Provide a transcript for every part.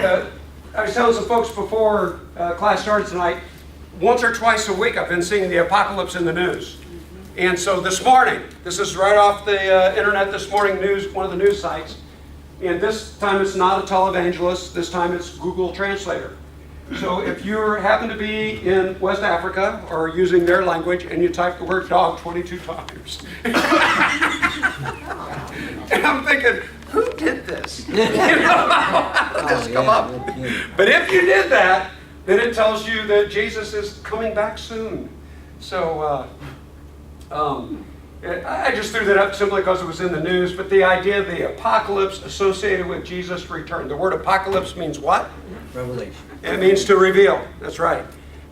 I was telling some folks before class started tonight, once or twice a week I've been seeing the apocalypse in the news. And so this morning, this is right off the internet this morning, news, one of the news sites, and this time it's not a televangelist, this time it's Google Translator. So if you happen to be in West Africa or using their language and you type the word dog 22 times. And I'm thinking, who did this? You know, how did this come up? But if you did that, then it tells you that Jesus is coming back soon. So I just threw that up simply because it was in the news, but the idea of the apocalypse associated with Jesus' return. The word apocalypse means what? Revelation. It means to reveal. That's right.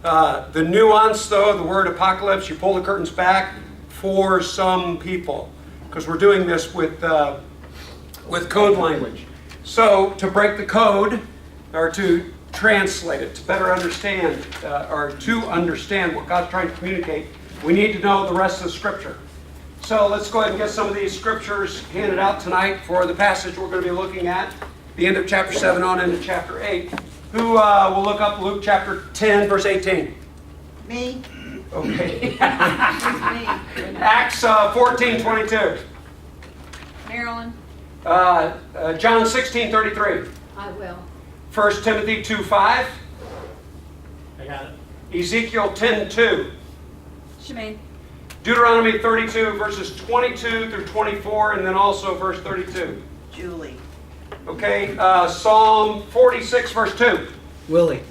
The nuance, though, of the word apocalypse, you pull the curtains back for some people, because we're doing this with code language. So to break the code, or to translate it, to better understand, or to understand what God's trying to communicate, we need to know the rest of the Scripture. So let's go ahead and get some of these Scriptures handed out tonight for the passage we're going to be looking at, the end of chapter 7 on into chapter 8. Who will look up Luke chapter 10, verse 18? Me. Okay. Acts 14:22. Marilyn. John 16:33. I will. 1 Timothy 2:5. I got it. Ezekiel 10:2. Shemaine. Deuteronomy 32, verses 22 through 24, and then also verse 32. Julie. Okay, Psalm 46, verse 2. Willie.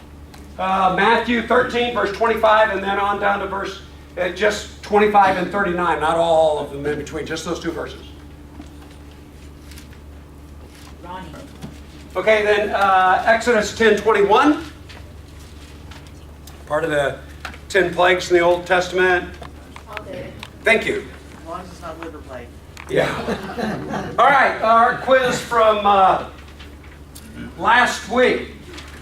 Matthew 13, verse 25, and then on down to verse just 25 and 39. Not all of them in between, just those two verses. Ronnie. Okay, then Exodus 10:21. Part of the 10 plagues in the Old Testament. I'll do it. Thank you. As long as it's not liver plague. Yeah. All right, our quiz from last week.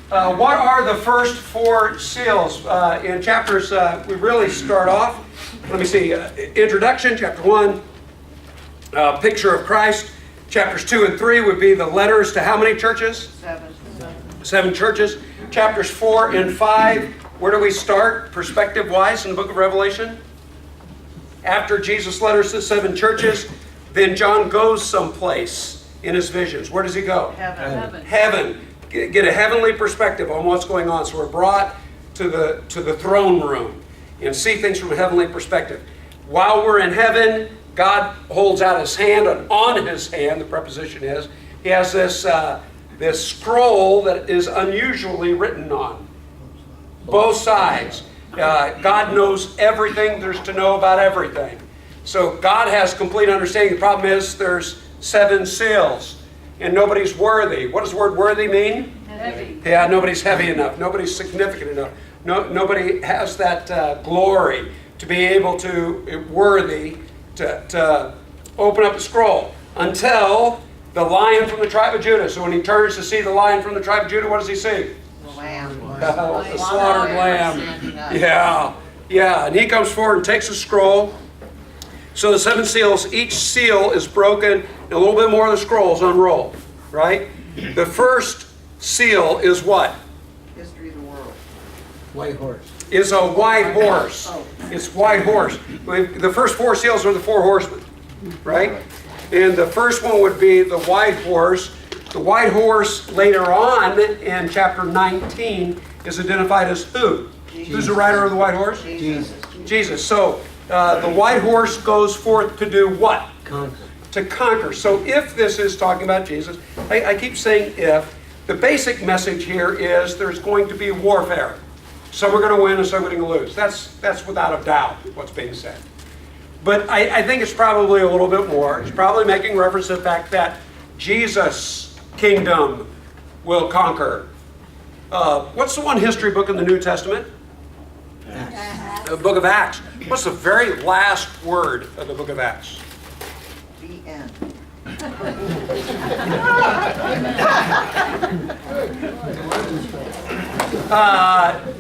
What are the first four seals? In chapters, we really start off, let me see, introduction, chapter 1, picture of Christ. Chapters 2 and 3 would be the letters to how many churches? 7. 7 churches. Chapters 4 and 5, where do we start perspective-wise in the book of Revelation? After Jesus' letters to 7 churches, then John goes someplace in his visions. Where does he go? Heaven. Heaven. Get a heavenly perspective on what's going on. So we're brought to the throne room and see things from a heavenly perspective. While we're in heaven, God holds out his hand, and on his hand, the preposition is, he has this scroll that is unusually written on. Both sides. God knows everything there's to know about everything. So God has complete understanding. The problem is there's 7 seals and nobody's worthy. What does the word worthy mean? Heavy. Yeah, nobody's heavy enough. Nobody's significant enough. Nobody has that glory to be able to, worthy to open up the scroll until the Lion from the tribe of Judah. So when he turns to see the Lion from the tribe of Judah, what does he see? The lamb. The slaughtered lamb. Standing up. Yeah. And he comes forward and takes a scroll. So the 7 seals, each seal is broken, and a little bit more of the scroll is unrolled, right? The first seal is what? History of the world. White horse. Is a white horse. It's white horse. The first 4 seals are the 4 horsemen, right? And the first one would be the white horse. The white horse later on in chapter 19 is identified as who? Jesus. Who's the rider of the white horse? Jesus. Jesus. So the white horse goes forth to do what? Conquer. To conquer. So if this is talking about Jesus, I keep saying if, the basic message here is there's going to be warfare. Some are going to win and some are going to lose. That's without a doubt what's being said. But I think it's probably a little bit more. It's probably making reference to the fact that Jesus' kingdom will conquer. What's the one history book in the New Testament? The book of Acts. What's the very last word of the book of Acts? The end.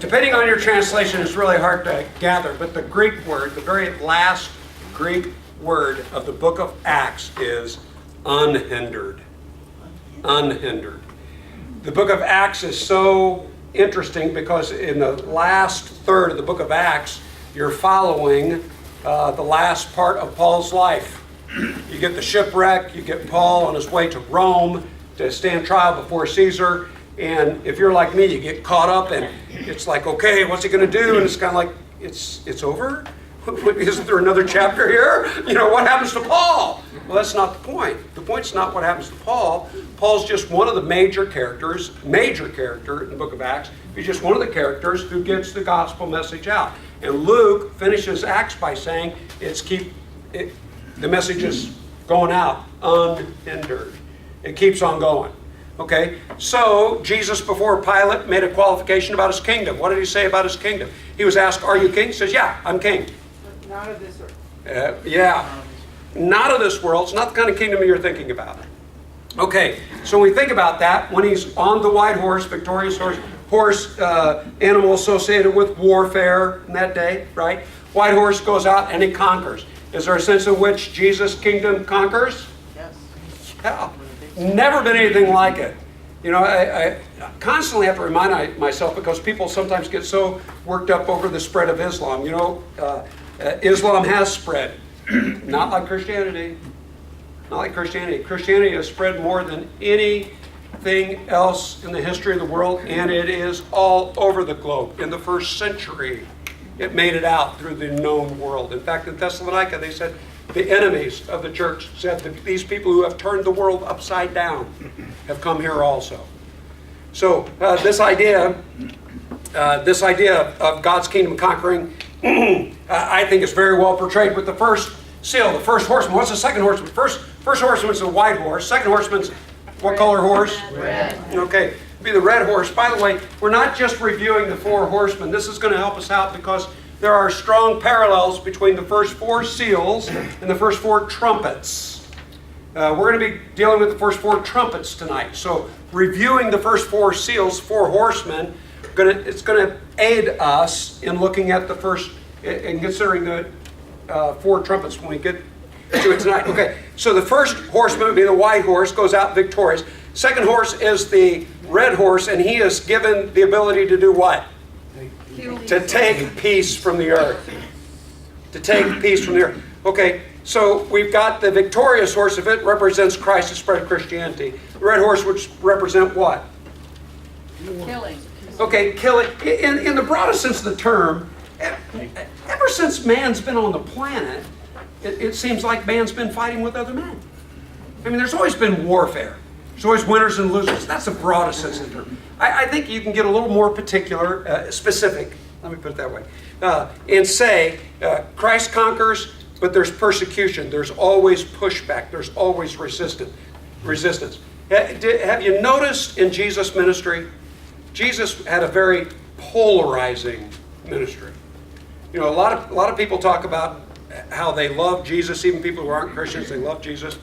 Depending on your translation, it's really hard to gather, but the Greek word, the very last Greek word of the book of Acts is unhindered. Unhindered. The book of Acts is so interesting because in the last third of the book of Acts, you're following the last part of Paul's life. You get the shipwreck, you get Paul on his way to Rome to stand trial before Caesar, and if you're like me, you get caught up and it's like, okay, what's he going to do? And it's kind of like, it's over? Isn't there another chapter here? You know, what happens to Paul? Well, that's not the point. The point's not what happens to Paul. Paul's just one of the major character in the book of Acts. He's just one of the characters who gets the gospel message out. And Luke finishes Acts by saying the message is going out unhindered. It keeps on going. Okay, so Jesus before Pilate made a qualification about his kingdom. What did he say about his kingdom? He was asked, "Are you king?" He says, "Yeah, I'm king." Not of this earth. Yeah, not of this world. It's not the kind of kingdom you're thinking about. Okay, so when we think about that, when he's on the white horse, victorious horse, animal associated with warfare in that day, right? White horse goes out and he conquers. Is there a sense in which Jesus' kingdom conquers? Yes. Yeah. Never been anything like it. You know, I constantly have to remind myself because people sometimes get so worked up over the spread of Islam. You know, Islam has spread. Not like Christianity. Not like Christianity. Christianity has spread more than anything else in the history of the world, and it is all over the globe. In the first century, it made it out through the known world. In fact, in Thessalonica, they said the enemies of the church said that these people who have turned the world upside down have come here also. So this idea of God's kingdom conquering, I think is very well portrayed with the first seal, the first horseman. What's the second horseman? First horseman's the white horse. Second horseman's what color horse? Red. Okay, be the red horse. By the way, we're not just reviewing the four horsemen. This is going to help us out because there are strong parallels between the first four seals and the first four trumpets. We're going to be dealing with the first four trumpets tonight. So reviewing the first four seals, four horsemen, it's going to aid us in looking at the first, in considering the four trumpets when we get to it tonight. Okay, so the first horseman would be the white horse, goes out victorious. Second horse is the red horse, and he is given the ability to do what? To take peace from the earth. To take peace from the earth. Okay, so we've got the victorious horse. If it represents Christ, the spread of Christianity. The red horse would represent what? Killing. Okay, killing. In the broadest sense of the term, ever since man's been on the planet, it seems like man's been fighting with other men. I mean, there's always been warfare. There's always winners and losers. That's the broadest sense of the term. I think you can get a little more particular, specific, let me put it that way, and say Christ conquers, but there's persecution. There's always pushback. There's always resistance. Have you noticed in Jesus' ministry, Jesus had a very polarizing ministry. You know, a lot of people talk about how they love Jesus, even people who aren't Christians, they love Jesus.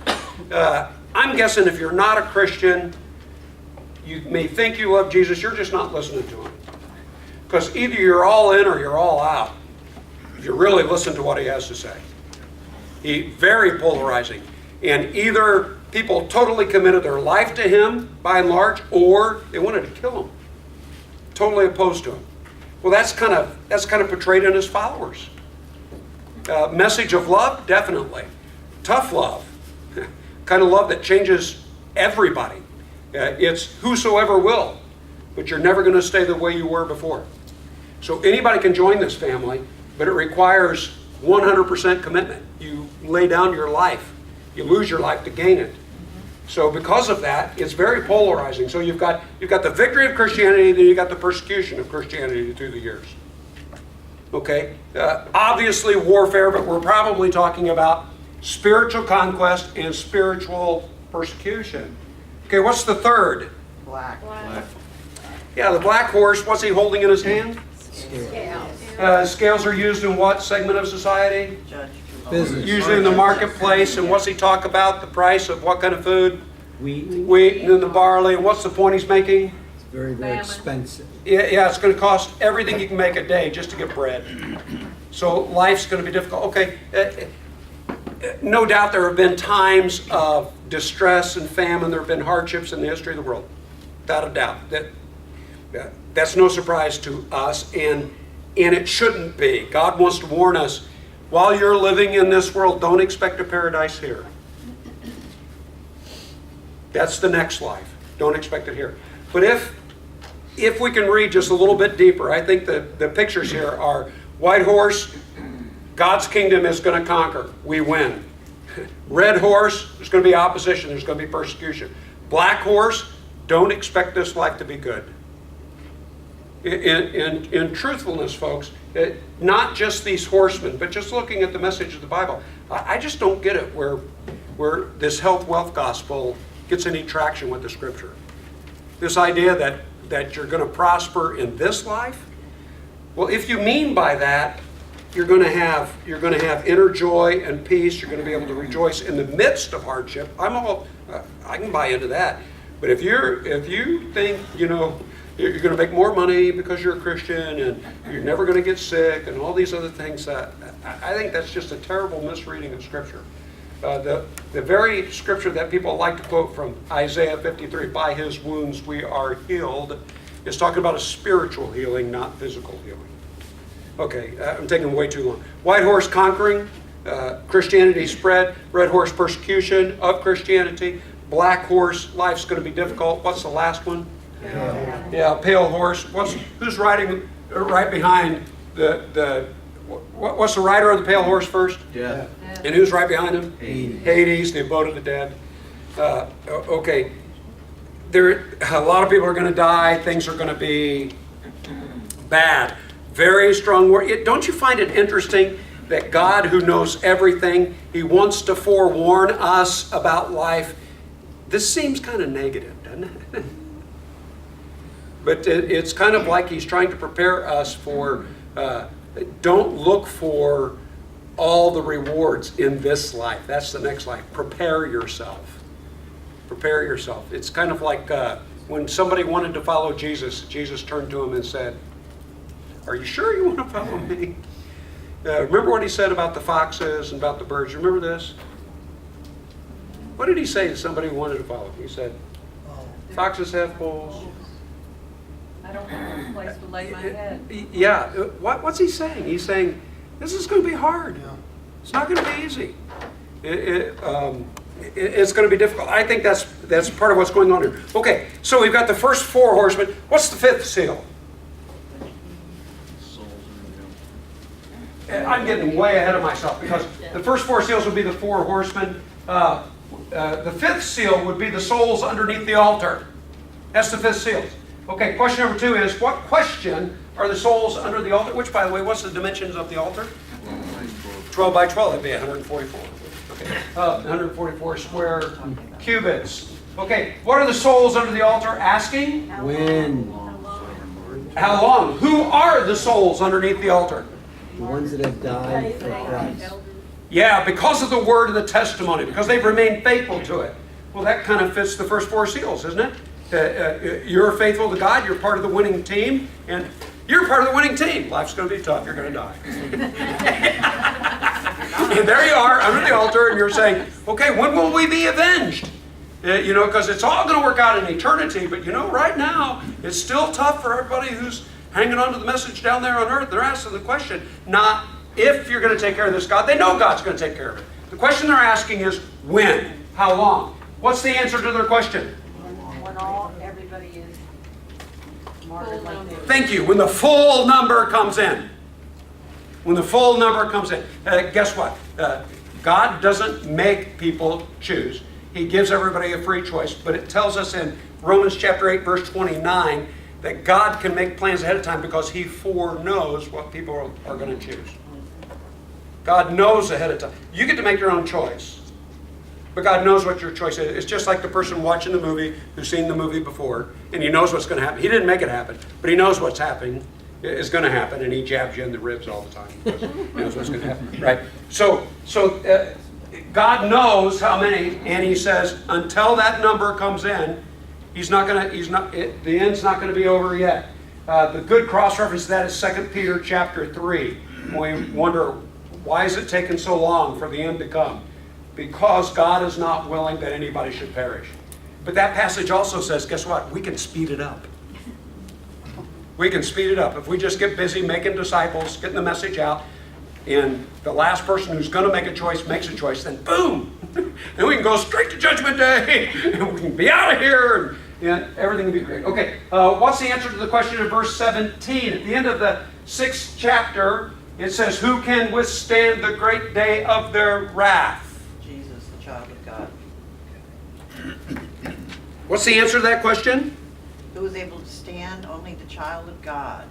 I'm guessing if you're not a Christian, you may think you love Jesus, you're just not listening to him. Because either you're all in or you're all out. If you really listen to what he has to say. Very polarizing. And either people totally committed their life to him, by and large, or they wanted to kill him. Totally opposed to him. Well, that's kind of portrayed in his followers. Message of love, definitely. Tough love. Kind of love that changes everybody. It's whosoever will, but you're never going to stay the way you were before. So anybody can join this family, but it requires 100% commitment. You lay down your life. You lose your life to gain it. So because of that, it's very polarizing. So you've got the victory of Christianity, then you've got the persecution of Christianity through the years. Okay? Obviously warfare, but we're probably talking about spiritual conquest and spiritual persecution. Okay, what's the third? Black. Yeah, the black horse, what's he holding in his hand? Scales. Scales are used in what segment of society? Judge. Business. Usually in the marketplace. And what's he talk about? The price of what kind of food? Wheat. Wheat and then the barley. And what's the point he's making? It's very, very Famine. expensive. Yeah, it's going to cost everything you can make a day just to get bread. So life's going to be difficult. Okay, no doubt there have been times of distress and famine. There have been hardships in the history of the world. without a doubt. That's no surprise to us, and it shouldn't be. God wants to warn us, while you're living in this world, don't expect a paradise here. That's the next life. Don't expect it here. But if we can read just a little bit deeper, I think the pictures here are white horse, God's kingdom is going to conquer. We win. Red horse, there's going to be opposition. There's going to be persecution. Black horse, don't expect this life to be good. In truthfulness, folks, not just these horsemen, but just looking at the message of the Bible, I just don't get it where this health wealth gospel gets any traction with the Scripture. This idea that you're going to prosper in this life. Well, if you mean by that, you're going to have inner joy and peace. You're going to be able to rejoice in the midst of hardship. I can buy into that. But if you think you're going to make more money because you're a Christian and you're never going to get sick and all these other things, I think that's just a terrible misreading of Scripture. The very Scripture that people like to quote from Isaiah 53, by His wounds we are healed, is talking about a spiritual healing, not physical healing. Okay, I'm taking way too long. White horse conquering, Christianity spread. Red horse persecution of Christianity. Black horse, life's going to be difficult. What's the last one? Yeah, pale horse. Who's riding right behind what's the rider of the pale horse first? Yeah. And who's right behind him? Hades. Hades, the abode of the dead. Okay. A lot of people are going to die. Things are going to be bad. Very strong word. Don't you find it interesting that God, who knows everything, He wants to forewarn us about life? This seems kind of negative, doesn't it? But it's kind of like He's trying to prepare us for, don't look for all the rewards in this life. That's the next life. Prepare yourself. Prepare yourself. It's kind of like when somebody wanted to follow Jesus, Jesus turned to him and said, "Are you sure you want to follow me?" Remember what He said about the foxes and about the birds? Remember this? What did He say to somebody who wanted to follow Him? He said, "Foxes have holes." I don't have a place to lay my head. Yeah. What's He saying? He's saying, this is going to be hard. It's not going to be easy. It's going to be difficult. I think that's part of what's going on here. Okay, so we've got the first four horsemen. What's the fifth seal? I'm getting way ahead of myself because the first four seals would be the four horsemen. The fifth seal would be the souls underneath the altar. That's the fifth seal. Okay, question number 2 is, what question are the souls under the altar? Which, by the way, what's the dimensions of the altar? 12 by 12, that'd be 144. Okay, 144 square cubits. Okay, what are the souls under the altar asking? When? How long? Who are the souls underneath the altar? The ones that have died for Christ. Yeah, because of the word of the testimony, because they've remained faithful to it. Well, that kind of fits the first four seals, isn't it? You're faithful to God, you're part of the winning team, and you're part of the winning team. Life's going to be tough, you're going to die. And there you are under the altar, and you're saying, okay, when will we be avenged? Because it's all going to work out in eternity, but right now, it's still tough for everybody who's hanging on to the message down there on earth. They're asking the question, not if you're going to take care of this God. They know God's going to take care of it. The question they're asking is when? How long? What's the answer to their question? When everybody is martyred like this. Thank you. When the full number comes in. When the full number comes in. Guess what? God doesn't make people choose. He gives everybody a free choice. But it tells us in Romans chapter 8, verse 29, that God can make plans ahead of time because He foreknows what people are going to choose. God knows ahead of time. You get to make your own choice. But God knows what your choice is. It's just like the person watching the movie who's seen the movie before, and he knows what's going to happen. He didn't make it happen, but he knows what's happening is going to happen, and he jabs you in the ribs all the time. He knows what's going to happen, right? So God knows how many, and He says until that number comes in, the end's not going to be over yet. The good cross-reference to that is 2 Peter chapter 3. We wonder, why is it taking so long for the end to come? Because God is not willing that anybody should perish. But that passage also says, guess what? We can speed it up. We can speed it up. If we just get busy making disciples, getting the message out, and the last person who's going to make a choice makes a choice, then boom! And we can go straight to Judgment Day, and we can be out of here, and everything will be great. Okay, what's the answer to the question in verse 17? At the end of the 6th chapter, it says, who can withstand the great day of their wrath? Jesus, the child of God. What's the answer to that question? Who is able to stand? Only the child of God.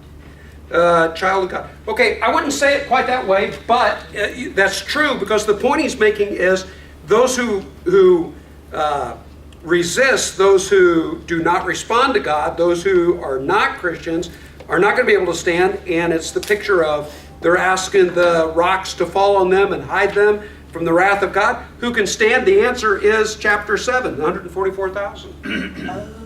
Child of God. Okay, I wouldn't say it quite that way, but that's true, because the point he's making is those who resist, those who do not respond to God, those who are not Christians, are not going to be able to stand, and it's the picture of they're asking the rocks to fall on them and hide them from the wrath of God. Who can stand? The answer is chapter 7, 144,000.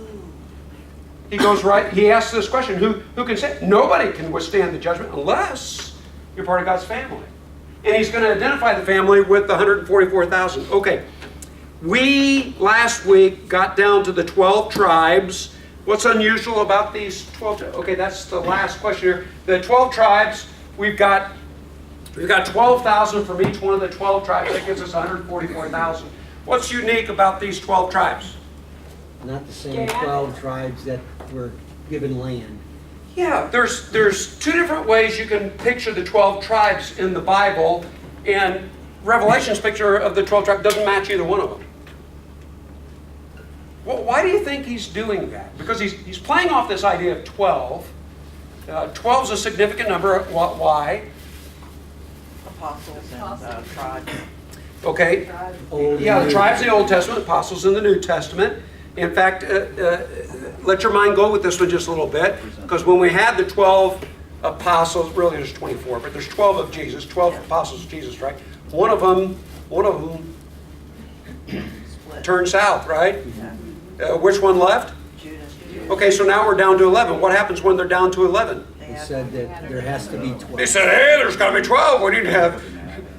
He goes right, he asks this question, who can stand? Nobody can withstand the judgment unless you're part of God's family. And he's going to identify the family with the 144,000. Okay, we last week got down to the 12 tribes. What's unusual about these 12? Okay, that's the last question here. The 12 tribes, we've got 12,000 from each one of the 12 tribes. That gives us 144,000. What's unique about these 12 tribes? Not the same 12 tribes that were given land. Yeah, there's two different ways you can picture the 12 tribes in the Bible, and Revelation's picture of the 12 tribes doesn't match either one of them. Well, why do you think he's doing that? Because he's playing off this idea of 12. 12 is a significant number. Why? Apostles and tribes. Okay. The tribes in the Old Testament, apostles in the New Testament. In fact, let your mind go with this one just a little bit, because when we had the 12 apostles, really there's 24, but there's 12 of Jesus, 12 apostles of Jesus, right? One of them turned south, right? Which one left? Judas. Okay, so now we're down to 11. What happens when they're down to 11? He said that there has to be 12. They said, hey, there's got to be 12. We need to have...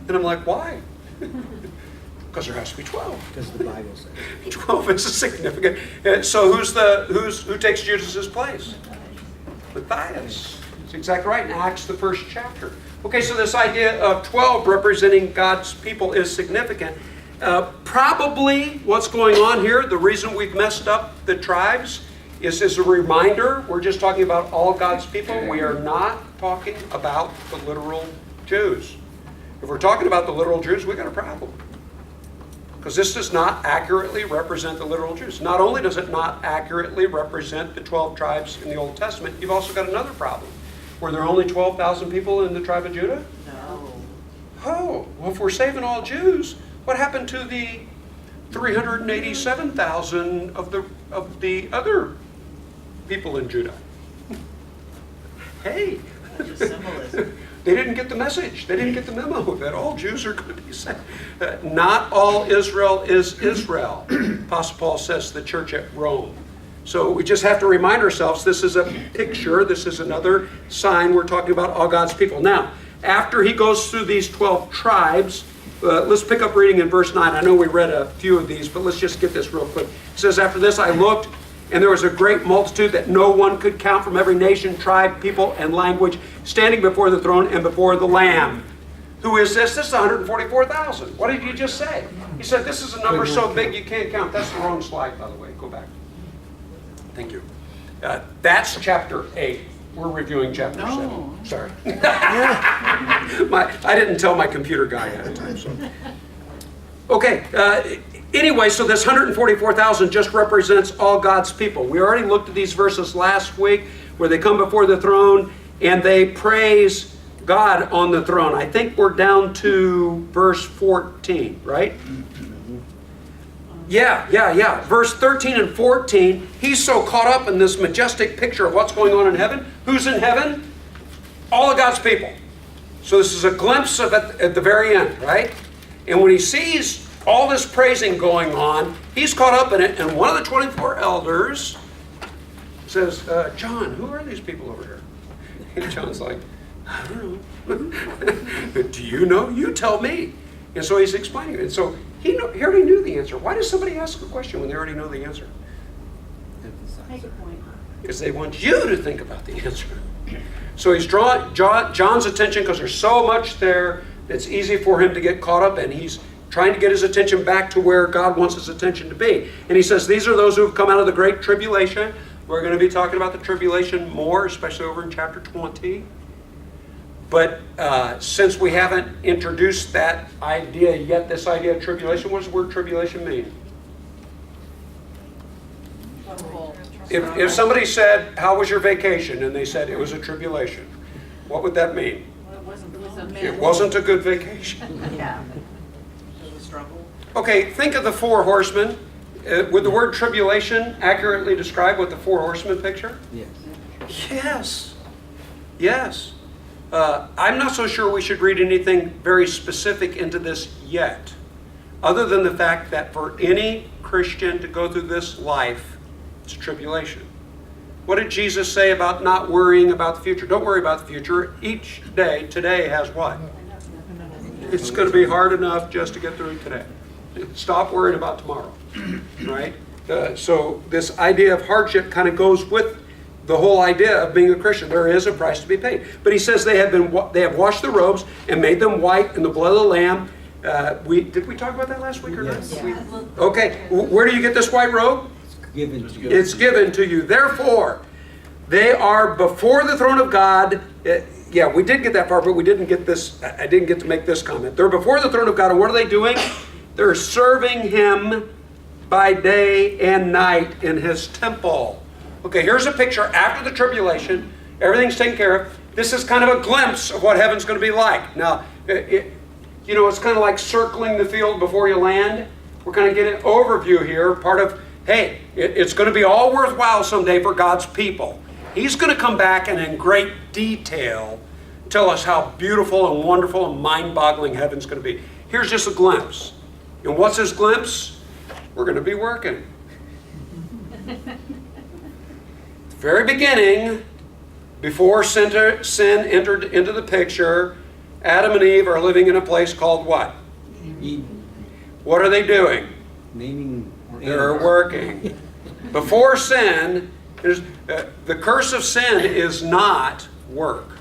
And I'm like, why? Because there has to be 12. Because the Bible says. 12 is a significant. So who takes Jesus' place? Matthias. That's exactly right. In Acts, the 1st chapter. Okay, so this idea of 12 representing God's people is significant. Probably what's going on here, the reason we've messed up the tribes is as a reminder, we're just talking about all God's people. We are not talking about the literal Jews. If we're talking about the literal Jews, we've got a problem. Because this does not accurately represent the literal Jews. Not only does it not accurately represent the 12 tribes in the Old Testament, you've also got another problem. Were there only 12,000 people in the tribe of Judah? No. Oh, well, if we're saving all Jews, what happened to the 387,000 of the other people in Judah? Hey! Just symbolism. They didn't get the message. They didn't get the memo that all Jews are going to be saved. Not all Israel is Israel. Apostle Paul says to the church at Rome. So we just have to remind ourselves this is a picture. This is another sign we're talking about all God's people. Now, after he goes through these 12 tribes, let's pick up reading in verse 9. I know we read a few of these, but let's just get this real quick. It says, after this I looked, and there was a great multitude that no one could count from every nation, tribe, people, and language, standing before the throne and before the Lamb. Who is this? This is 144,000. What did you just say? He said this is a number so big you can't count. That's the wrong slide, by the way. Go back. Thank you. That's chapter 8. We're reviewing chapter 7. Sorry. I didn't tell my computer guy ahead of time. So. Okay. Anyway, so this 144,000 just represents all God's people. We already looked at these verses last week where they come before the throne and they praise God on the throne. I think we're down to verse 14, right? Yeah. Verse 13 and 14, he's so caught up in this majestic picture of what's going on in heaven. Who's in heaven? All of God's people. So this is a glimpse of it at the very end, right? And when he sees all this praising going on, he's caught up in it, and one of the 24 elders says, John, who are these people over here? And John's like, I don't know. Do you know? You tell me. And so he's explaining it. And so he already knew the answer. Why does somebody ask a question when they already know the answer? Make a point. because they want you to think about the answer. So he's drawing John's attention because there's so much there that's easy for him to get caught up in. He's trying to get his attention back to where God wants his attention to be. And he says, these are those who have come out of the great tribulation. We're going to be talking about the tribulation more, especially over in chapter 20. But since we haven't introduced that idea yet, this idea of tribulation, what does the word tribulation mean? If somebody said, how was your vacation? And they said, it was a tribulation. What would that mean? Well, It wasn't a good vacation. Yeah. It was a struggle. Okay, think of the four horsemen. Would the word tribulation accurately describe what the four horsemen picture? Yes. Yes. Yes. I'm not so sure we should read anything very specific into this yet, other than the fact that for any Christian to go through this life, it's tribulation. What did Jesus say about not worrying about the future? Don't worry about the future. Each day, today has what? It's going to be hard enough just to get through today. Stop worrying about tomorrow, right? So this idea of hardship kind of goes with the whole idea of being a Christian. There is a price to be paid. But he says they have washed the robes and made them white in the blood of the Lamb. Did we talk about that last week or not? Yes. Okay, where do you get this white robe? Given to you. It's given to you. Therefore, they are before the throne of God. Yeah, we did get that far, but we didn't get this. I didn't get to make this comment. They're before the throne of God, and what are they doing? They're serving Him by day and night in His temple. Okay, here's a picture after the tribulation. Everything's taken care of. This is kind of a glimpse of what heaven's going to be like. Now, it's kind of like circling the field before you land. We're kind of getting an overview here. Part of, hey, it's going to be all worthwhile someday for God's people. He's going to come back and in great detail tell us how beautiful and wonderful and mind-boggling heaven's going to be. Here's just a glimpse. And what's His glimpse? We're going to be working. Very beginning, before sin entered into the picture, Adam and Eve are living in a place called what? Eden. What are they doing? Naming. They're working. Before sin, the curse of sin is not work.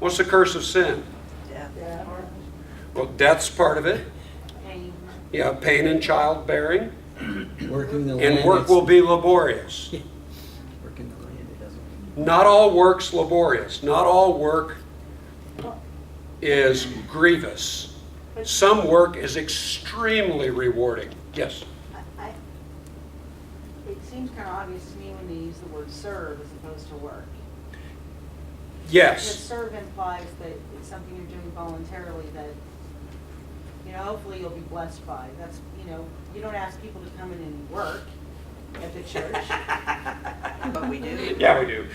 What's the curse of sin? Death. Well, death's part of it. Pain. Yeah, pain in childbearing. Working the land. And work will be laborious. Working the land, it doesn't. Not all work's laborious. Not all work is grievous. Some work is extremely rewarding. Yes? It seems kind of obvious to me when they use the word serve as opposed to work. Because Yes. serve implies that it's something you're doing voluntarily that, hopefully you'll be blessed by. That's, you don't ask people to come in and work at the church. But we do. Yeah, we do.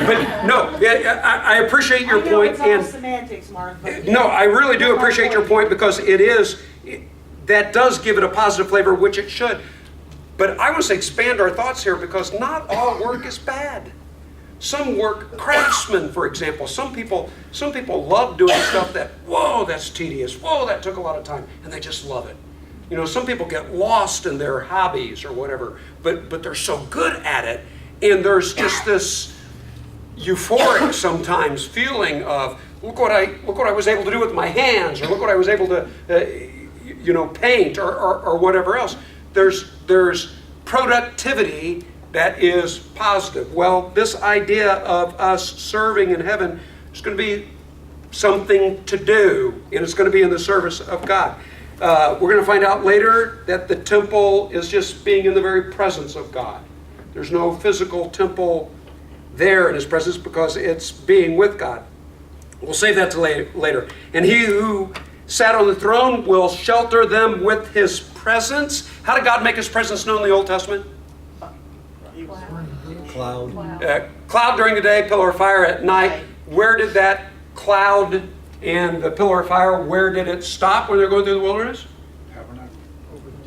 But no, I appreciate your I know point, it's all and semantics, Mark, but. no, I really do appreciate your point because that does give it a positive flavor, which it should. But I want to expand our thoughts here because not all work is bad. Some work, craftsmen, for example, some people love doing stuff that, whoa, that's tedious, whoa, that took a lot of time, and they just love it. Some people get lost in their hobbies or whatever, but they're so good at it, and there's just this euphoric sometimes feeling of, look what I was able to do with my hands, or look what I was able to, paint or whatever else. There's productivity that is positive. Well, this idea of us serving in heaven is going to be something to do, and it's going to be in the service of God. We're going to find out later that the temple is just being in the very presence of God. There's no physical temple there in His presence because it's being with God. We'll save that to later. And He who sat on the throne will shelter them with His presence. How did God make His presence known in the Old Testament? Cloud. Cloud during the day, pillar of fire at night. Right. Where did that cloud and the pillar of fire, where did it stop when they're going through the wilderness?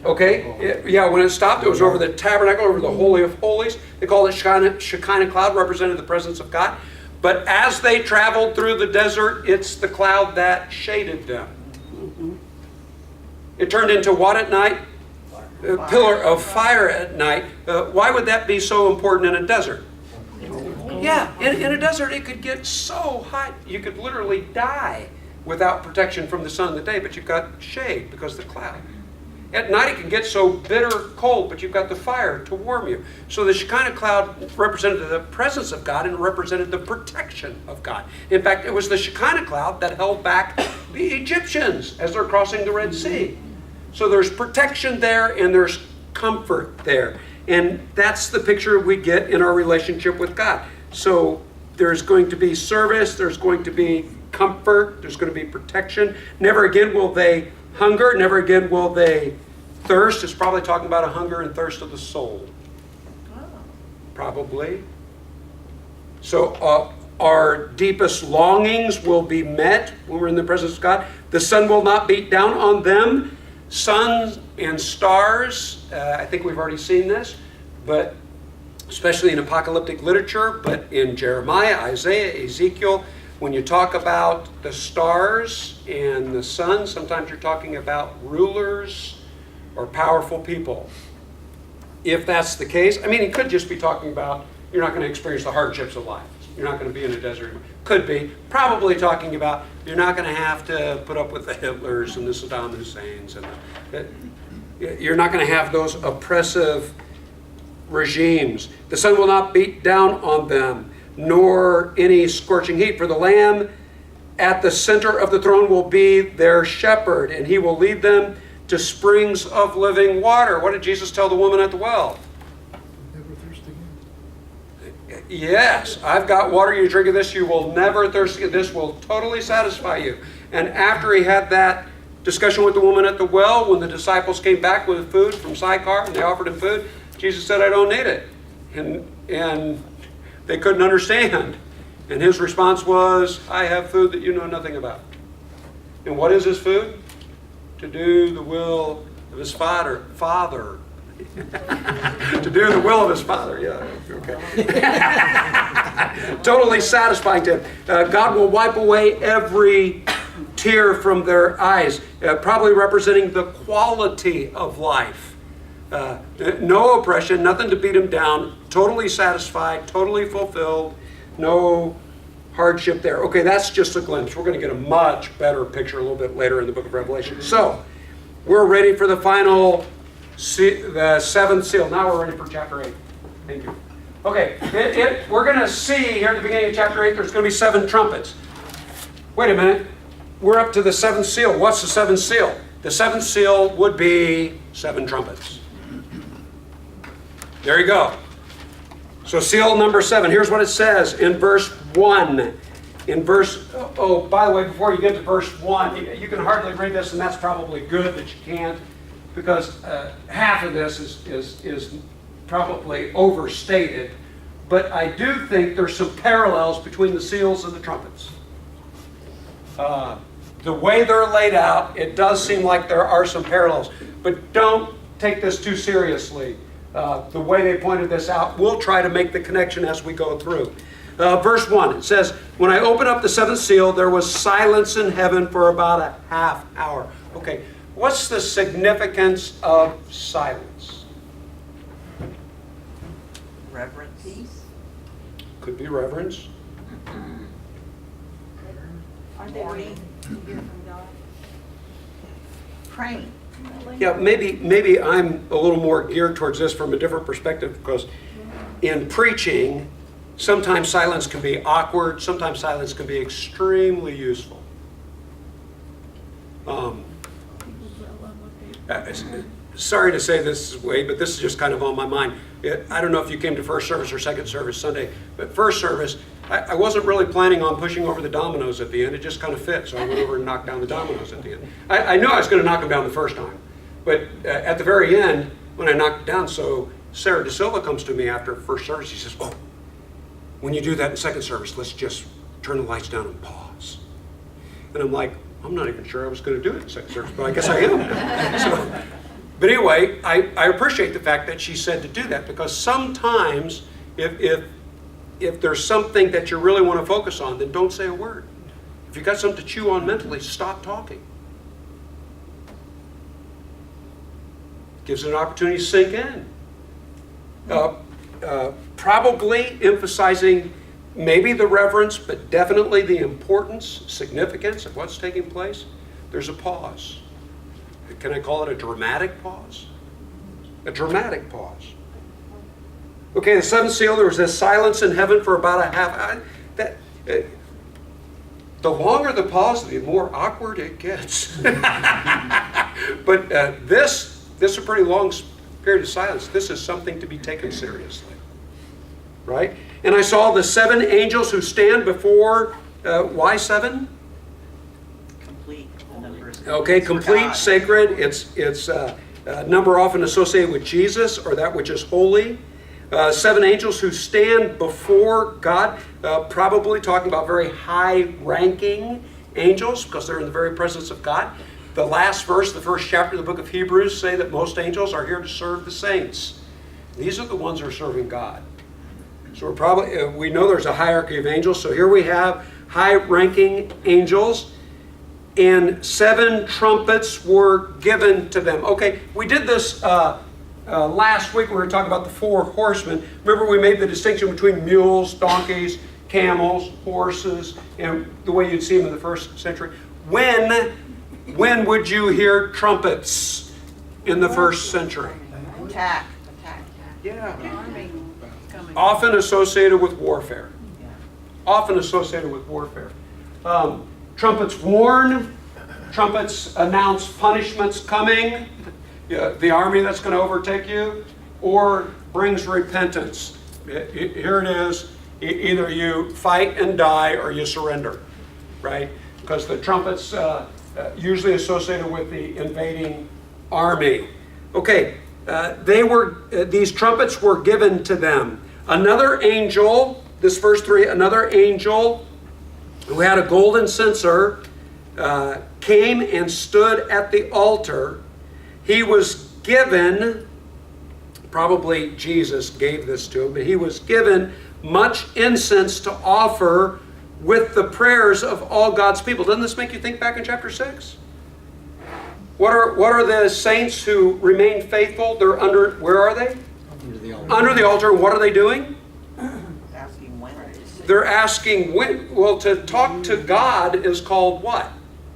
Okay, yeah, when it stopped, it was over the tabernacle, over the Holy of Holies. They called it Shekinah cloud, represented the presence of God. But as they traveled through the desert, it's the cloud that shaded them. It turned into what at night? pillar of fire at night. Why would that be so important in a desert? Yeah, in a desert it could get so hot you could literally die without protection from the sun in the day, but you've got shade because of the cloud. At night it can get so bitter cold, but you've got the fire to warm you. So the Shekinah cloud represented the presence of God and represented the protection of God. In fact, it was the Shekinah cloud that held back the Egyptians as they're crossing the Red Sea. So there's protection there and there's comfort there. And that's the picture we get in our relationship with God. So there's going to be service, there's going to be comfort, there's going to be protection. Never again will they hunger, never again will they thirst. It's probably talking about a hunger and thirst of the soul. Probably. So our deepest longings will be met when we're in the presence of God. The sun will not beat down on them. Sun and stars, I think we've already seen this, but especially in apocalyptic literature, but in Jeremiah, Isaiah, Ezekiel, when you talk about the stars and the sun, sometimes you're talking about rulers or powerful people. If that's the case, I mean, he could just be talking about you're not going to experience the hardships of life. You're not going to be in a desert. Could be. Probably talking about you're not going to have to put up with the Hitlers and the Saddam Husseins. You're not going to have those oppressive regimes. The sun will not beat down on them, nor any scorching heat. For the Lamb at the center of the throne will be their shepherd, and he will lead them to springs of living water. What did Jesus tell the woman at the well? Never thirst again. Yes, I've got water, you drink of this, you will never thirst again. This will totally satisfy you. And after he had that discussion with the woman at the well, when the disciples came back with food from Sychar and they offered him food, Jesus said, I don't need it. And they couldn't understand. And his response was, I have food that you know nothing about. And what is his food? To do the will of his Father. To do the will of his Father, yeah, okay. Totally satisfying to him. God will wipe away every tear from their eyes, probably representing the quality of life. No oppression, nothing to beat him down, totally satisfied, totally fulfilled, no hardship there. Okay, that's just a glimpse. We're going to get a much better picture a little bit later in the book of Revelation. So, we're ready for the final, the seventh seal. Now we're ready for chapter 8. Thank you. Okay, we're going to see here at the beginning of chapter 8, there's going to be 7 trumpets. Wait a minute. We're up to the 7th seal. What's the 7th seal? The 7th seal would be 7 trumpets. There you go. So seal number 7. Here's what it says in verse 1. Oh, by the way, before you get to verse 1, you can hardly read this, and that's probably good that you can't, because half of this is probably overstated. But I do think there's some parallels between the seals and the trumpets. The way they're laid out, it does seem like there are some parallels. But don't take this too seriously. The way they pointed this out, we'll try to make the connection as we go through. Verse 1, it says, when I opened up the 7th seal, there was silence in heaven for about a half hour. Okay, what's the significance of silence? Reverence. Peace. Could be reverence. Aren't they waiting to hear from God? Praying. Yeah, maybe I'm a little more geared towards this from a different perspective, because in preaching, sometimes silence can be awkward, sometimes silence can be extremely useful. Sorry to say this way, but this is just kind of on my mind. I don't know if you came to first service or second service Sunday, but first service, I wasn't really planning on pushing over the dominoes at the end. It just kind of fit, so I went over and knocked down the dominoes at the end. I knew I was going to knock them down the first time, but at the very end, when I knocked it down, so Sarah De Silva comes to me after first service. She says, oh, when you do that in second service, let's just turn the lights down and pause. And I'm like, I'm not even sure I was going to do it in second service, but I guess I am. But anyway, I appreciate the fact that she said to do that, because sometimes if there's something that you really want to focus on, then don't say a word. If you've got something to chew on mentally, stop talking. Gives it an opportunity to sink in. Probably emphasizing maybe the reverence, but definitely the importance, significance of what's taking place. There's a pause. Can I call it a dramatic pause? A dramatic pause. Okay, the seventh seal, there was this silence in heaven for about a half hour. The longer the pause, the more awkward it gets. But this is a pretty long period of silence. This is something to be taken seriously. Right? And I saw the 7 angels who stand before, why 7? Complete. The number is Okay, for complete, God. sacred. It's a number often associated with Jesus or that which is holy. 7 angels who stand before God, probably talking about very high-ranking angels because they're in the very presence of God. The last verse, the first chapter of the book of Hebrews, say that most angels are here to serve the saints. These are the ones who are serving God. So we know there's a hierarchy of angels. So here we have high-ranking angels, and 7 trumpets were given to them. Okay, we did this last week. We were talking about the 4 horsemen. Remember, we made the distinction between mules, donkeys, camels, horses, and the way you'd see them in the first century. When would you hear trumpets in the first century? Attack. Yeah. Army coming. Often associated with warfare. Often associated with warfare. Trumpets warn. Trumpets announce punishments coming. The army that's going to overtake you. Or brings repentance. Here it is. Either you fight and die or you surrender. Right? Because the trumpets usually associated with the invading army. Okay. These trumpets were given to them. Another angel, this verse 3, another angel who had a golden censer came and stood at the altar. He was given, probably Jesus gave this to him, but he was given much incense to offer with the prayers of all God's people. Doesn't this make you think back in chapter 6? What are the saints who remain faithful? They're under, where are they? Under the altar. Under the altar. What are they doing? Asking when. They're asking when. Well, to talk to God is called what?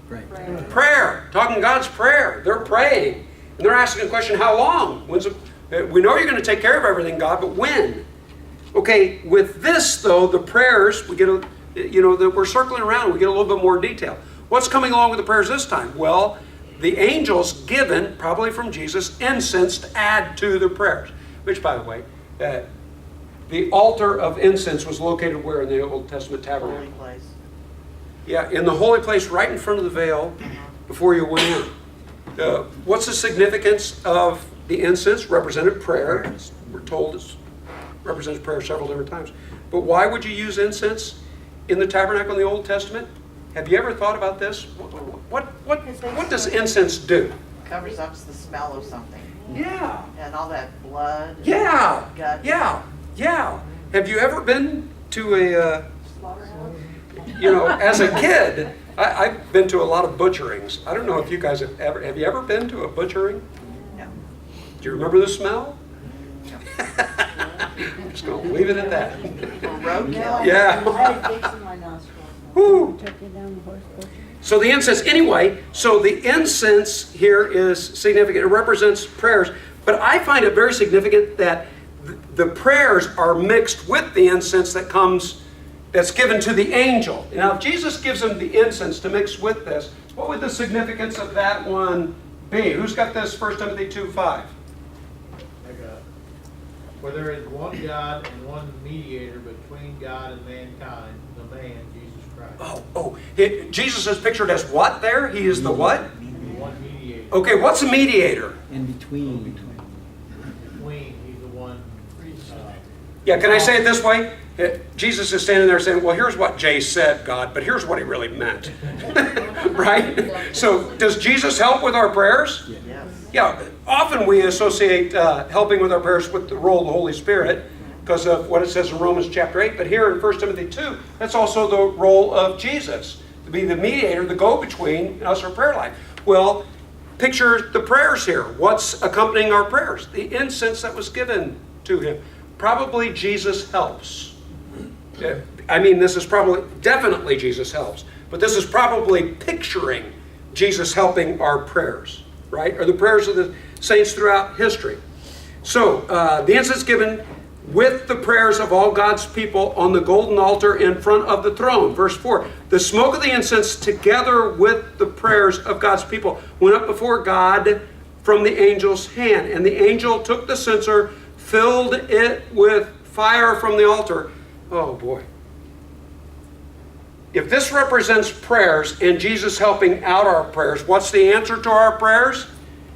Right. Prayer. Talking God's prayer. They're praying. And they're asking the question, how long? We know you're going to take care of everything, God, but when? Okay, with this, though, the prayers, we get that we're circling around, we get a little bit more detail. What's coming along with the prayers this time? Well, the angels given, probably from Jesus, incense to add to the prayers. Which, by the way, the altar of incense was located where in the Old Testament tabernacle? Holy place. Yeah, in the holy place right in front of the veil before you went in. What's the significance of the incense? Represented prayer. We're told it represents prayer several different times. But why would you use incense in the tabernacle in the Old Testament? Have you ever thought about this? What does incense do? Covers up the smell of something. Yeah. And all that blood. and Yeah. Gut. Yeah. Have you ever been to a, Slaughterhouse? as a kid, I've been to a lot of butcherings. I don't know if you guys have you ever been to a butchering? No. Do you remember the smell? I'm just going to leave it at that. Roadkill. Yeah. I had dicks in my nostrils. Woo. So the incense, anyway, so the incense here is significant. It represents prayers. But I find it very significant that the prayers are mixed with the incense that's given to the angel. Now, if Jesus gives them the incense to mix with this, what would the significance of that one be? Who's got this? 1 Timothy 2:5. I got it. For there is one God and one mediator between God and mankind, the man, Jesus Christ. Jesus is pictured as what there? He is the what? One mediator. Okay, what's a mediator? In between. Between, he's the one. Yeah, can I say it this way? Jesus is standing there saying, well, here's what Jay said, God, but here's what he really meant. Right? So does Jesus help with our prayers? Yes. Yeah, often we associate helping with our prayers with the role of the Holy Spirit because of what it says in Romans chapter 8. But here in 1 Timothy 2, that's also the role of Jesus, to be the mediator, the go-between in us, our prayer life. Well, picture the prayers here. What's accompanying our prayers? The incense that was given to him. Probably Jesus helps. I mean, this is probably, definitely Jesus helps. But this is probably picturing Jesus helping our prayers, right? Or the prayers of the saints throughout history. So, the incense given with the prayers of all God's people on the golden altar in front of the throne. Verse 4, the smoke of the incense together with the prayers of God's people went up before God from the angel's hand. And the angel took the censer, filled it with fire from the altar. Oh boy. If this represents prayers and Jesus helping out our prayers, what's the answer to our prayers?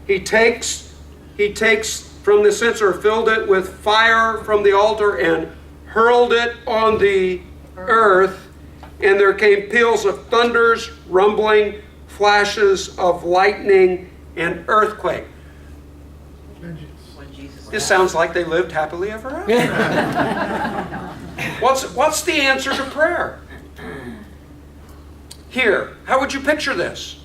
He takes from the censer, filled it with fire from the altar, and hurled it on the earth. And there came peals of thunders, rumbling, flashes of lightning, and earthquake. Vengeance. When Jesus This sounds like they lived happily ever after. What's the answer to prayer? Here, how would you picture this?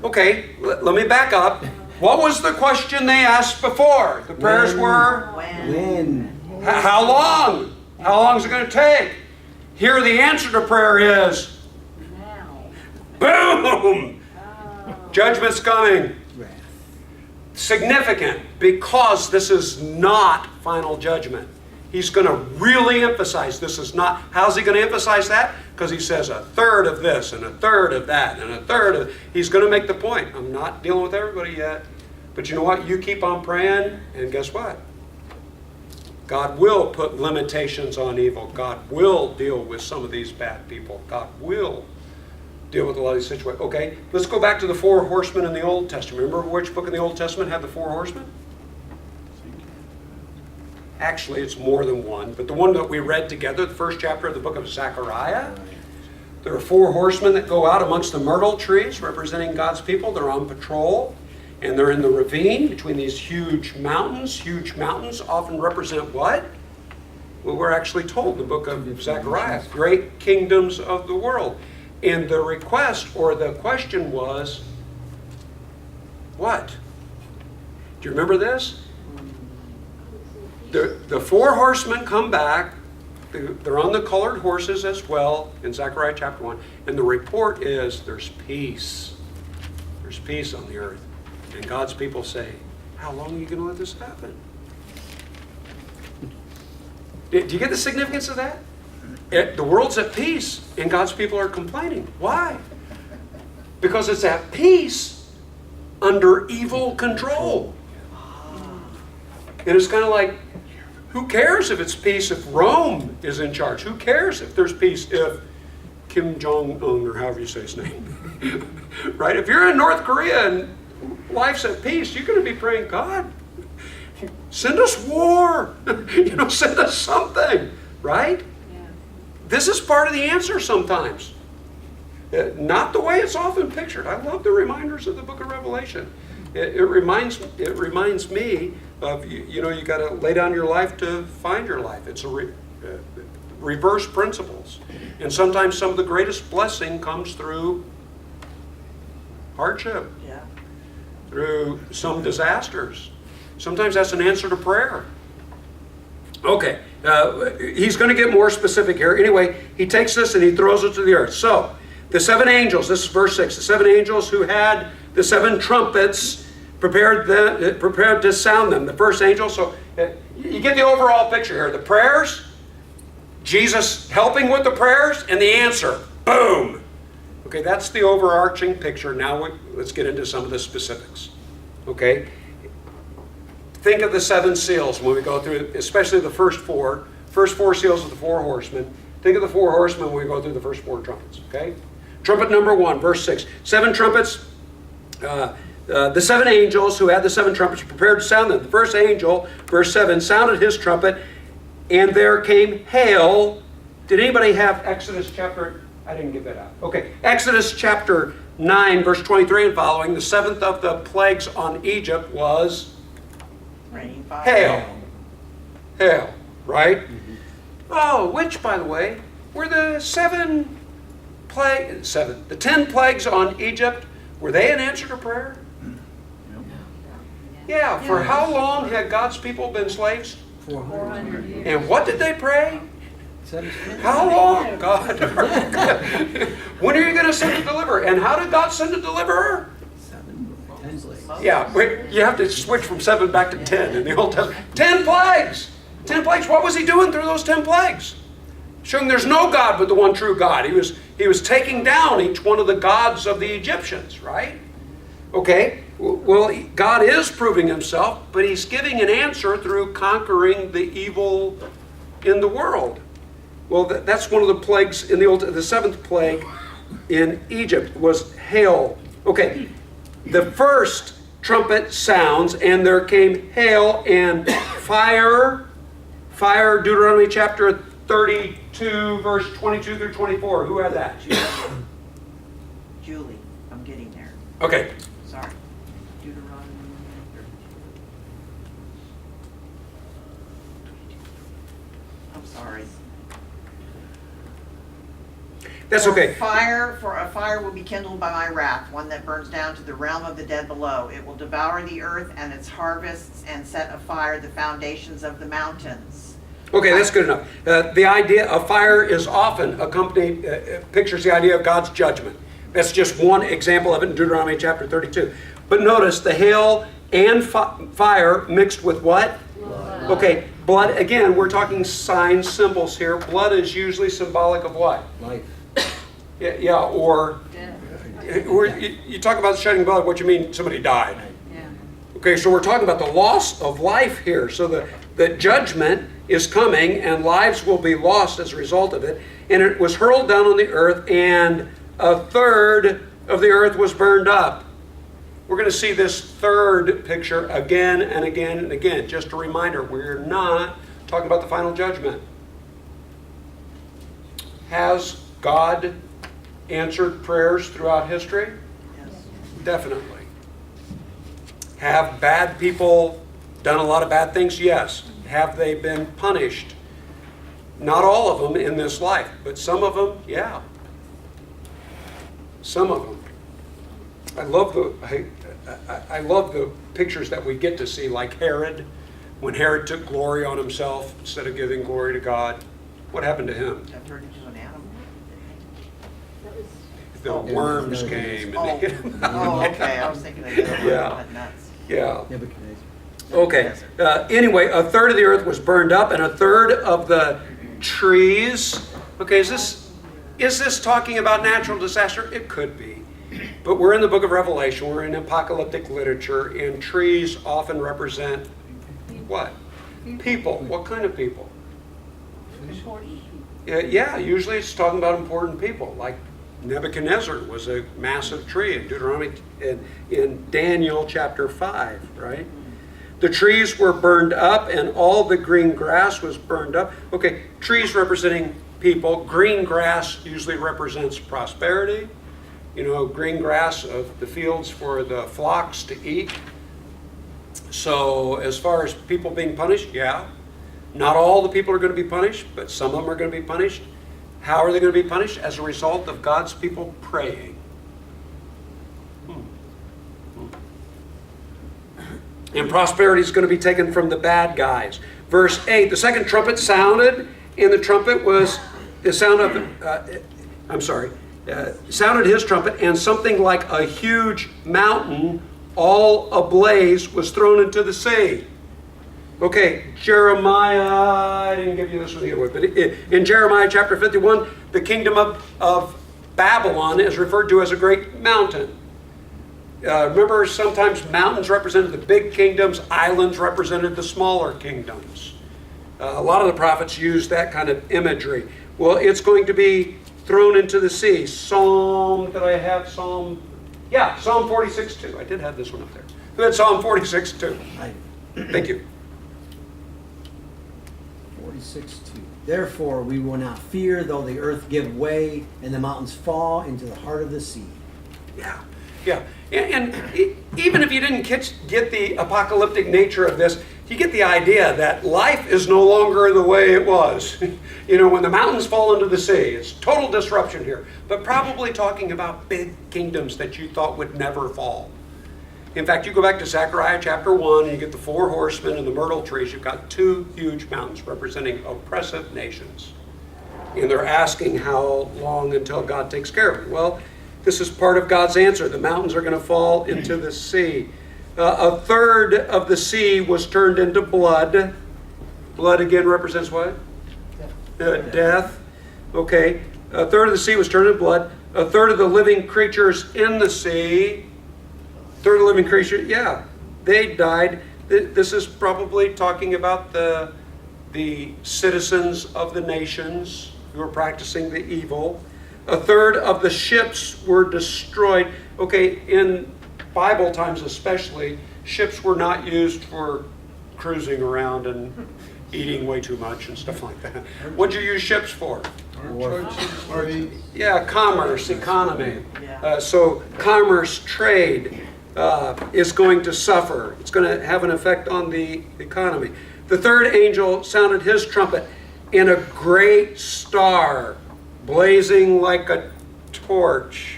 Okay, let me back up. What was the question they asked before? The prayers were, When? how long? How long is it going to take? Here the answer to prayer is, Now. boom! Judgment's coming. Wrath. Significant because this is not final judgment. He's going to really emphasize this is not. How's he going to emphasize that? Because he says a third of this and a third of that and a third of. He's going to make the point. I'm not dealing with everybody yet. But you know what? You keep on praying, and guess what? God will put limitations on evil. God will deal with some of these bad people. God will deal with a lot of these situations. Okay, let's go back to the 4 horsemen in the Old Testament. Remember which book in the Old Testament had the 4 horsemen? Actually, it's more than one, but the one that we read together, the first chapter of the book of Zechariah, there are 4 horsemen that go out amongst the myrtle trees representing God's people. They're on patrol, and they're in the ravine between these huge mountains. Huge mountains often represent what? Well, we're actually told in the book of Zechariah, great kingdoms of the world. And the request or the question was, what? Do you remember this? The 4 horsemen come back. They're on the colored horses as well in Zechariah chapter 1. And the report is there's peace. There's peace on the earth. And God's people say, how long are you going to let this happen? Do you get the significance of that? The world's at peace and God's people are complaining. Why? Because it's at peace under evil control. And it's kind of like, who cares if it's peace if Rome is in charge? Who cares if there's peace if Kim Jong-un, or however you say his name, right? If you're in North Korea and life's at peace, you're going to be praying, God, send us war. Send us something, right? Yeah. This is part of the answer sometimes. Not the way it's often pictured. I love the reminders of the book of Revelation. It reminds me of, you got to lay down your life to find your life. It's reverse principles. And sometimes some of the greatest blessing comes through hardship, Yeah. through some disasters. Sometimes that's an answer to prayer. Okay, he's going to get more specific here. Anyway, he takes this and he throws it to the earth. So, the 7 angels, this is verse 6, the 7 angels who had the 7 trumpets prepared to sound them. The first angel, so you get the overall picture here. The prayers, Jesus helping with the prayers, and the answer, boom. Okay, that's the overarching picture. Now let's get into some of the specifics. Okay, think of the 7 seals when we go through, especially the first 4 seals of the 4 horsemen. Think of the 4 horsemen when we go through the first 4 trumpets. Okay, trumpet number 1, verse 6. 7 trumpets. The 7 angels who had the 7 trumpets prepared to sound them. The first angel, verse 7, sounded his trumpet, and there came hail. Did anybody have Exodus chapter? I didn't get that out. Okay, Exodus chapter 9, verse 23 and following. The 7th of the plagues on Egypt was Raining fire. hail. Hail, right? Mm-hmm. Oh, which, by the way, were the 10 plagues on Egypt. Were they an answer to prayer? Yeah, for how long had God's people been slaves? 400. years. And what did they pray? 750. How long, God? When are you going to send a deliverer? And how did God send a deliverer? 10 plagues. Yeah, you have to switch from 7 back to 10 in the Old Testament. 10 plagues! 10 plagues. What was he doing through those 10 plagues? Showing there's no God but the one true God. He was taking down each one of the gods of the Egyptians, right? Okay, well, God is proving himself, but he's giving an answer through conquering the evil in the world. Well, that's one of the plagues in the Old. The 7th plague in Egypt was hail. Okay, the first trumpet sounds, and there came hail and fire. Fire, Deuteronomy chapter 32, verse 22 through 24. Who had that? Julie, I'm getting there. Okay. Sorry. Deuteronomy 32. I'm sorry. That's okay. For a fire will be kindled by my wrath, one that burns down to the realm of the dead below. It will devour the earth and its harvests and set afire the foundations of the mountains. Okay, that's good enough. The idea of fire is often accompanied, pictures the idea of God's judgment. That's just one example of it in Deuteronomy chapter 32. But notice the hail and fire mixed with what? Blood. Okay, blood, again, we're talking signs, symbols here. Blood is usually symbolic of what? Life. Yeah, or Death. you talk about shedding blood, what you mean somebody died. Yeah. Okay, so we're talking about the loss of life here. So the judgment is coming and lives will be lost as a result of it. And it was hurled down on the earth and a third of the earth was burned up. We're going to see this third picture again and again and again. Just a reminder, we're not talking about the final judgment. Has God answered prayers throughout history? Yes. Definitely. Have bad people done a lot of bad things? Yes. Have they been punished? Not all of them in this life, but some of them, yeah. Some of them. I love the pictures that we get to see, like Herod, when Herod took glory on himself instead of giving glory to God. What happened to him? That turned into an animal. The worms came. Oh, And okay. I was thinking of the other one. Yeah. Went nuts. yeah. Nebuchadnezzar. Okay. Anyway, a third of the earth was burned up, and a third of the trees. Okay, is this talking about natural disaster? It could be. But we're in the book of Revelation. We're in apocalyptic literature, and trees often represent what? People. What kind of people? Important. Yeah, usually it's talking about important people, like Nebuchadnezzar was a massive tree in Deuteronomy, in Daniel chapter 5, right? The trees were burned up and all the green grass was burned up. Okay, trees representing people. Green grass usually represents prosperity. You know, green grass of the fields for the flocks to eat. So as far as people being punished, yeah. Not all the people are going to be punished, but some of them are going to be punished. How are they going to be punished? As a result of God's people praying. And prosperity is going to be taken from the bad guys. Verse 8, the second trumpet sounded, and the trumpet was the sound of, sounded his trumpet, and something like a huge mountain, all ablaze, was thrown into the sea. Okay, Jeremiah, I didn't give you this one either, but in Jeremiah chapter 51, the kingdom of Babylon is referred to as a great mountain. Remember, sometimes mountains represented the big kingdoms, islands represented the smaller kingdoms. A lot of the prophets use that kind of imagery. Well, it's going to be thrown into the sea. Psalm 46:2. I did have this one up there. Who had Psalm 46:2? Thank you. 46:2. Therefore we will not fear, though the earth give way and the mountains fall into the heart of the sea. Yeah. And even if you didn't get the apocalyptic nature of this, you get the idea that life is no longer the way it was. You know, when the mountains fall into the sea, it's total disruption here. But probably talking about big kingdoms that you thought would never fall. In fact, you go back to Zechariah chapter 1 and you get the 4 horsemen and the myrtle trees. You've got 2 huge mountains representing oppressive nations. And they're asking how long until God takes care of it. Well, this is part of God's answer. The mountains are going to fall into the sea. A third of the sea was turned into blood. Blood again represents what? Death. Okay. A third of the sea was turned into blood. A third of the living creatures in the sea. Third of the living creatures, yeah, they died. This is probably talking about the citizens of the nations who were practicing the evil. A third of the ships were destroyed. Okay, in Bible times especially, ships were not used for cruising around and eating way too much and stuff like that. What'd you use ships for? Yeah, commerce, economy. So commerce, trade is going to suffer. It's going to have an effect on the economy. The third angel sounded his trumpet, and a great star, blazing like a torch,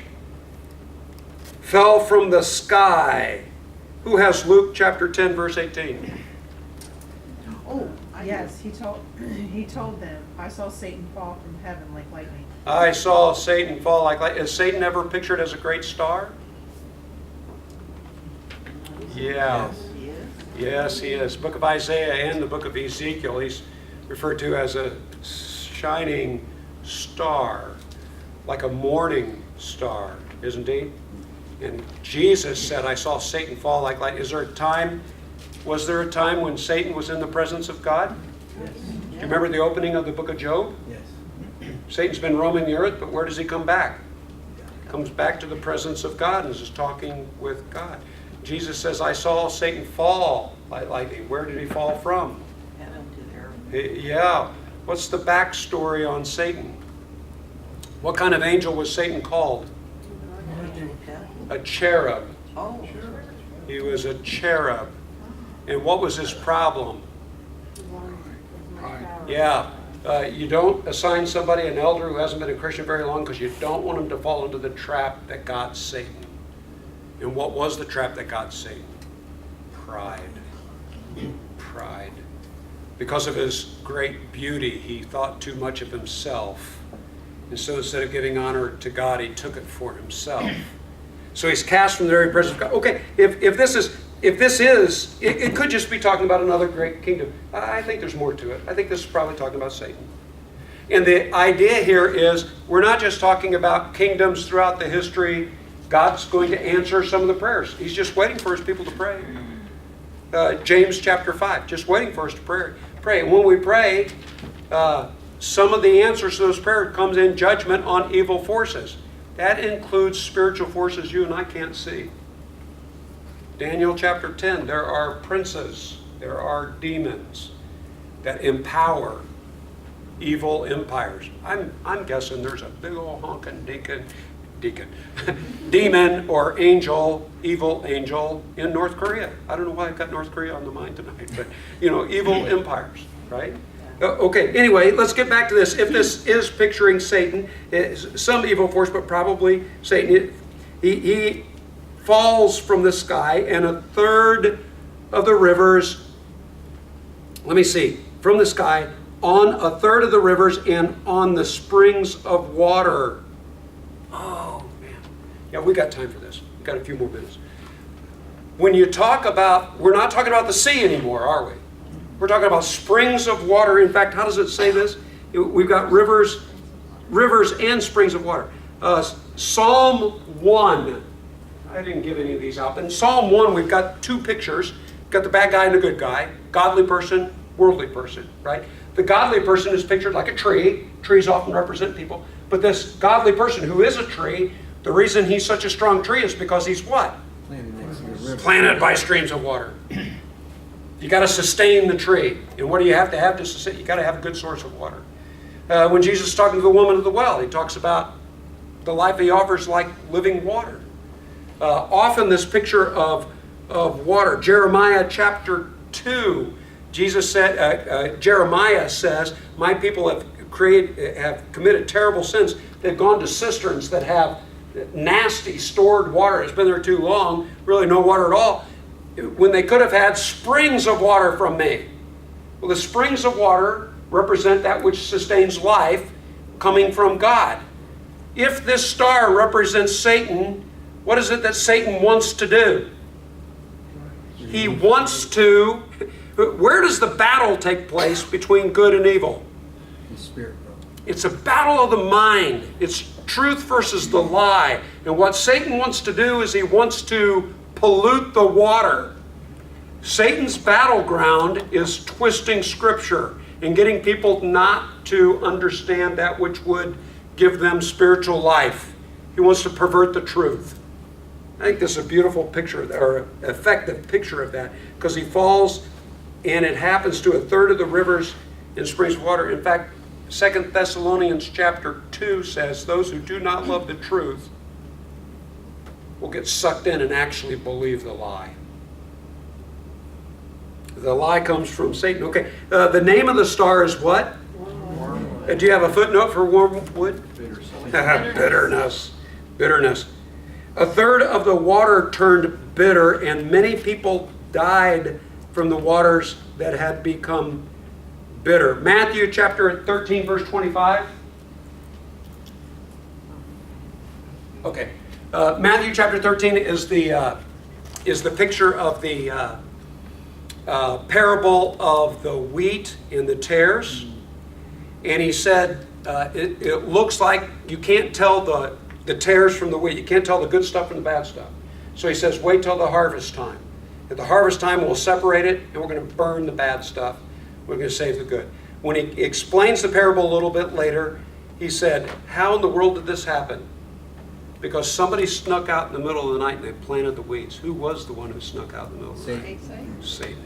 fell from the sky. Who has Luke chapter 10, verse 18? Oh, Yes, he told them, I saw Satan fall from heaven like lightning. I saw Satan fall like lightning. Is Satan ever pictured as a great star? Yeah. Yes, he is. Book of Isaiah and the book of Ezekiel, he's referred to as a shining star, like a morning star, isn't he? And Jesus said, I saw Satan fall like lightning. Was there a time when Satan was in the presence of God? Yes. Do you remember the opening of the book of Job? Yes. Satan's been roaming the earth, but where does he come back? He comes back to the presence of God and is talking with God. Jesus says, I saw Satan fall like lightning. Where did he fall from? heaven to there. Yeah. What's the backstory on Satan? What kind of angel was Satan called? A cherub. Oh, He was a cherub. And what was his problem? Yeah. You don't assign somebody an elder who hasn't been a Christian very long because you don't want him to fall into the trap that got Satan. And what was the trap that got Satan? Pride. Pride. Because of his great beauty, he thought too much of himself. And so instead of giving honor to God, he took it for himself. So he's cast from the very presence of God. Okay, if this is, it could just be talking about another great kingdom. I think there's more to it. I think this is probably talking about Satan. And the idea here is we're not just talking about kingdoms throughout the history. God's going to answer some of the prayers. He's just waiting for his people to pray. James chapter 5, just waiting for us to pray. And when we pray, some of the answers to those prayers comes in judgment on evil forces. That includes spiritual forces you and I can't see. Daniel chapter 10, there are princes, there are demons that empower evil empires. I'm guessing there's a big old honking demon or angel, evil angel in North Korea. I don't know why I've got North Korea on the mind tonight, but evil empires, right? Okay, anyway, let's get back to this. If this is picturing Satan, some evil force, but probably Satan, he falls from the sky, and a third of the rivers, from the sky, on a third of the rivers and on the springs of water. Oh, man. Yeah, we got time for this. We've got a few more minutes. When you talk about, we're not talking about the sea anymore, are we? We're talking about springs of water. In fact, how does it say this? We've got rivers and springs of water. Psalm 1. I didn't give any of these out. But in Psalm 1, we've got two pictures. We've got the bad guy and the good guy. Godly person, worldly person, right? The godly person is pictured like a tree. Trees often represent people. But this godly person who is a tree, the reason he's such a strong tree is because he's what? Planted next to the river. Planted by streams of water. You got to sustain the tree. And what do you have to sustain? You got to have a good source of water. When Jesus is talking to the woman at the well, he talks about the life he offers like living water. Often this picture of water, Jeremiah chapter 2, Jesus said, Jeremiah says, my people have committed terrible sins. They've gone to cisterns that have nasty stored water. It's been there too long, really no water at all, when they could have had springs of water from me. Well, the springs of water represent that which sustains life coming from God. If this star represents Satan, what is it that Satan wants to do? He wants to... Where does the battle take place between good and evil? The spirit world. It's a battle of the mind. It's truth versus the lie. And what Satan wants to do is he wants to pollute the water. Satan's battleground is twisting Scripture and getting people not to understand that which would give them spiritual life. He wants to pervert the truth. I think this is a beautiful picture, or effective picture of that, because he falls, and it happens to a third of the rivers and springs of water. In fact, 2 Thessalonians chapter 2 says, those who do not love the truth will get sucked in and actually believe the lie. The lie comes from Satan. Okay, the name of the star is what? Wormwood. Do you have a footnote for wormwood? Bitterness. Bitterness. A third of the water turned bitter, and many people died from the waters that had become bitter. Matthew chapter 13, verse 25. Okay. Matthew chapter 13 is the picture of the parable of the wheat and the tares. And he said, it looks like you can't tell the tares from the wheat. You can't tell the good stuff from the bad stuff. So he says, wait till the harvest time. At the harvest time, we'll separate it, and we're going to burn the bad stuff. We're going to save the good. When he explains the parable a little bit later, he said, how in the world did this happen? Because somebody snuck out in the middle of the night and they planted the weeds. Who was the one who snuck out in the middle of the night? Satan.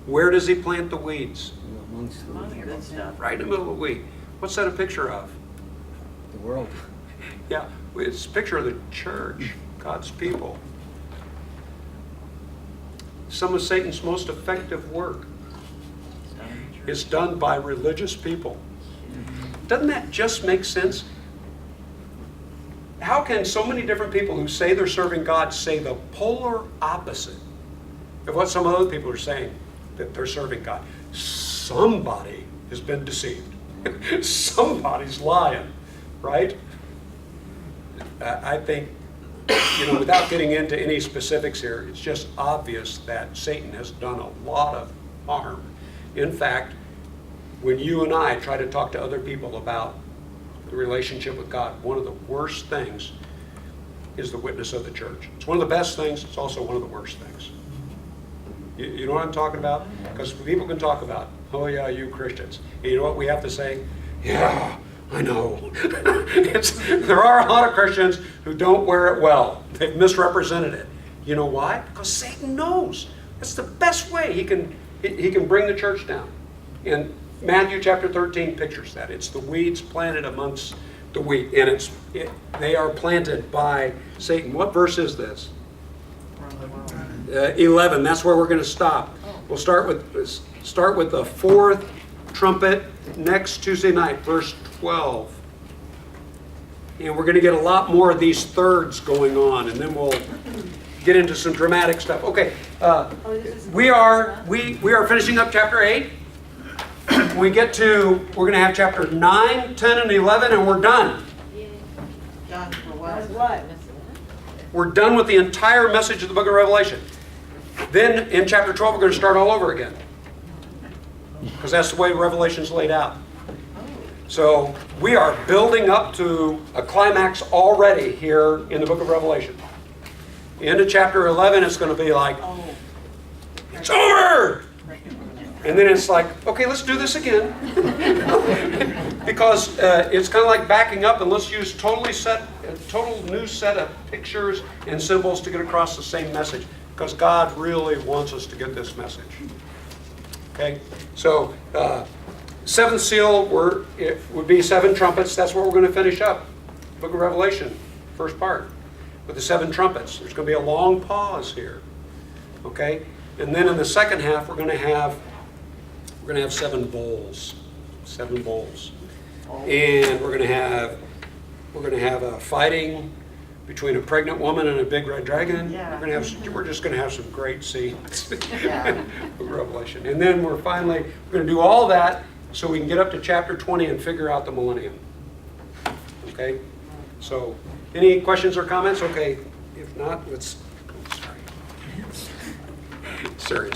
Where does he plant the weeds? Amongst the Good stuff. Right in the middle of the wheat. What's that a picture of? world. Yeah, it's a picture of the church, God's people. Some of Satan's most effective work is done by religious people. Doesn't that just make sense? How can so many different people who say they're serving God say the polar opposite of what some other people are saying, that they're serving God? Somebody has been deceived. Somebody's lying, right? I think, without getting into any specifics here, it's just obvious that Satan has done a lot of harm. In fact, when you and I try to talk to other people about the relationship with God, one of the worst things is the witness of the church. It's one of the best things, it's also one of the worst things. You know what I'm talking about? Because people can talk about, oh yeah, you Christians. And you know what we have to say? Yeah, I know. There are a lot of Christians who don't wear it well. They've misrepresented it. You know why? Because Satan knows. That's the best way he can bring the church down. And Matthew chapter 13 pictures that. It's the weeds planted amongst the wheat. And they are planted by Satan. What verse is this? 11. That's where we're going to stop. We'll start with the fourth trumpet next Tuesday night, verse 12. And we're going to get a lot more of these thirds going on, and then we'll get into some dramatic stuff. Okay, we are finishing up chapter 8. We're going to have chapter 9, 10, and 11, and we're done. Done for what? What? We're done with the entire message of the book of Revelation. Then in chapter 12, we're going to start all over again. Because that's the way Revelation's laid out. So we are building up to a climax already here in the book of Revelation. Into chapter 11, it's going to be like, it's over! And then it's like, okay, let's do this again. Because it's kind of like backing up, and let's use a total new set of pictures and symbols to get across the same message. Because God really wants us to get this message. Okay? So, seventh seal would be 7 trumpets. That's where we're going to finish up. Book of Revelation, first part, with the 7 trumpets. There's going to be a long pause here. Okay? And then in the second half, we're going to have We're gonna have 7 bowls, 7 bowls. And we're gonna have a fighting between a pregnant woman and a big red dragon. Yeah. We're just gonna have some great scenes Yeah. of Revelation. And then we're gonna do all that so we can get up to chapter 20 and figure out the millennium. Okay? So, any questions or comments? Okay, if not, let's, sorry. Serious.